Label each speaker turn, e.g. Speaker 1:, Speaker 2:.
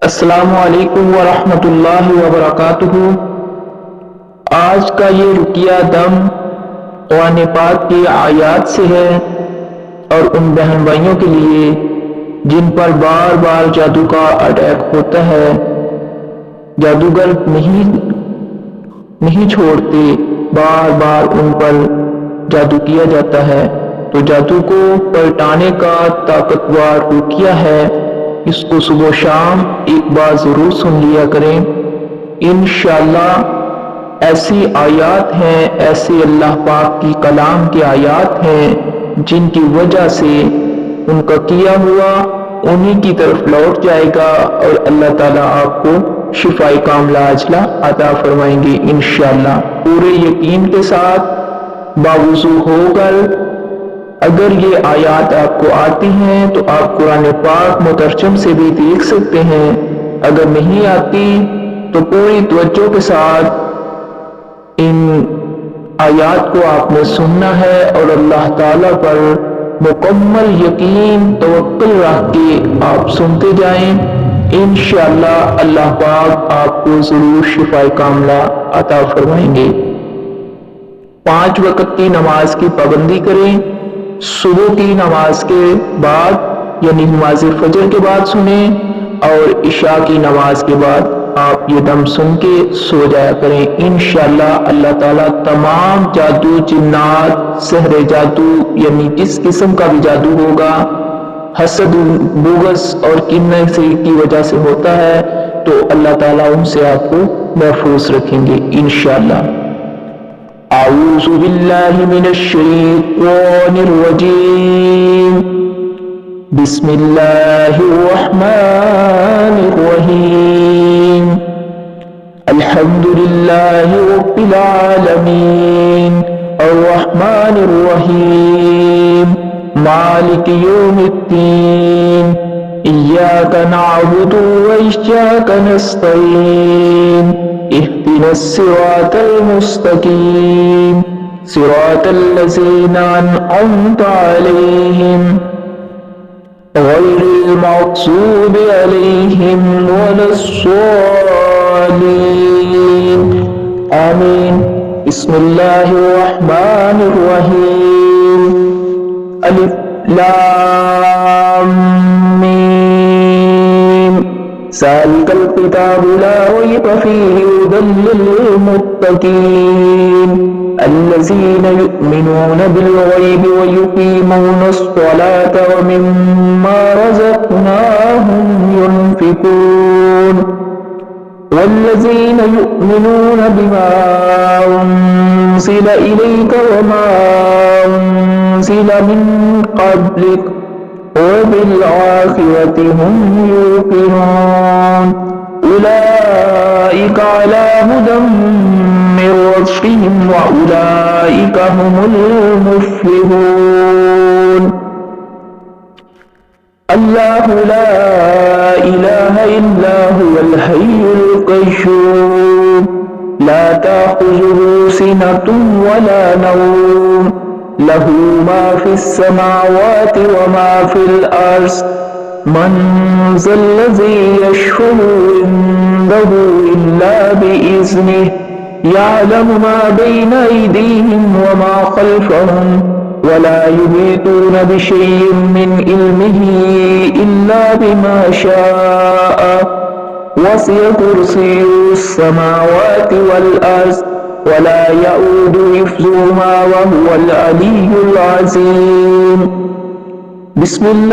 Speaker 1: السلام علیکم ورحمۃ اللہ وبرکاتہ۔ آج کا یہ رقیہ دم قرآن پاک کی آیات سے ہے اور ان بہن بھائیوں کے لیے جن پر بار بار جادو کا اٹیک ہوتا ہے، جادوگر نہیں چھوڑتے، بار بار ان پر جادو کیا جاتا ہے، تو جادو کو پلٹانے کا طاقتور رقیہ ہے، اس کو صبح و شام ایک بار ضرور سن لیا کریں۔ انشاءاللہ ایسی آیات ہیں، ایسے اللہ پاک کی کلام کی آیات ہیں جن کی وجہ سے ان کا کیا ہوا انہی کی طرف لوٹ جائے گا اور اللہ تعالیٰ آپ کو شفائے کاملہ عاجلہ عطا فرمائیں گے انشاءاللہ۔ پورے یقین کے ساتھ باوضو ہو کر اگر یہ آیات آپ کو آتی ہیں تو آپ قرآن پاک مترجم سے بھی دیکھ سکتے ہیں، اگر نہیں آتی تو پوری توجہ کے ساتھ ان آیات کو آپ نے سننا ہے اور اللہ تعالیٰ پر مکمل یقین توکل رکھ کے آپ سنتے جائیں، انشاءاللہ اللہ پاک آپ کو ضرور شفائے کاملہ عطا فرمائیں گے۔ 5 وقت کی نماز کی پابندی کریں، صبح کی نماز کے بعد یعنی نماز فجر کے بعد سنیں اور عشاء کی نماز کے بعد آپ یہ دم سن کے سو جایا کریں، انشاءاللہ اللہ تعالیٰ تمام جادو، جنات، سحر جادو یعنی جس قسم کا بھی جادو ہوگا، حسد، بغض اور کینہ کی وجہ سے ہوتا ہے تو اللہ تعالیٰ ان سے آپ کو محفوظ رکھیں گے انشاءاللہ۔ اعوذ باللہ من الشیطان الرجیم، بسم اللہ الرحمن الرحیم، الحمد للہ رب العالمین، الرحمن الرحیم، مالک یوم الدین، ایاک نعبد وایاک نستعین، اهدنا الصراط المستقیم، صراط الذین انعمت علیہم غیر المغضوب علیہم ولا الضالین، آمین۔ بسم اللہ الرحمن الرحیم، الف لام میم، ذالک الکتاب لا ریب فیہ ھدی للمتقین، الذین یؤمنون بالغیب ویقیمون الصلاة ومما رزقناہم ینفقون، والذین یؤمنون بما انزل الیک وما انزل من قبلک وبالآخرة هم يوقنون، أولئك على هدى من ربهم وأولئك هم المفلحون۔ اللہ لا الہ الا هو الحی القیوم، لا تأخذه سنة ولا نوم، له ما في السماوات وما في الأرض، من ذا الذي يشفع عنده إلا بإذنه، يعلم ما بين أيديهم وما خلفهم، ولا يحيطون بشيء من علمه إلا بما شاء، وسع كرسيه السماوات والأرض ولا يؤود حفظهما وهو العلي العظيم۔ بسم اللہ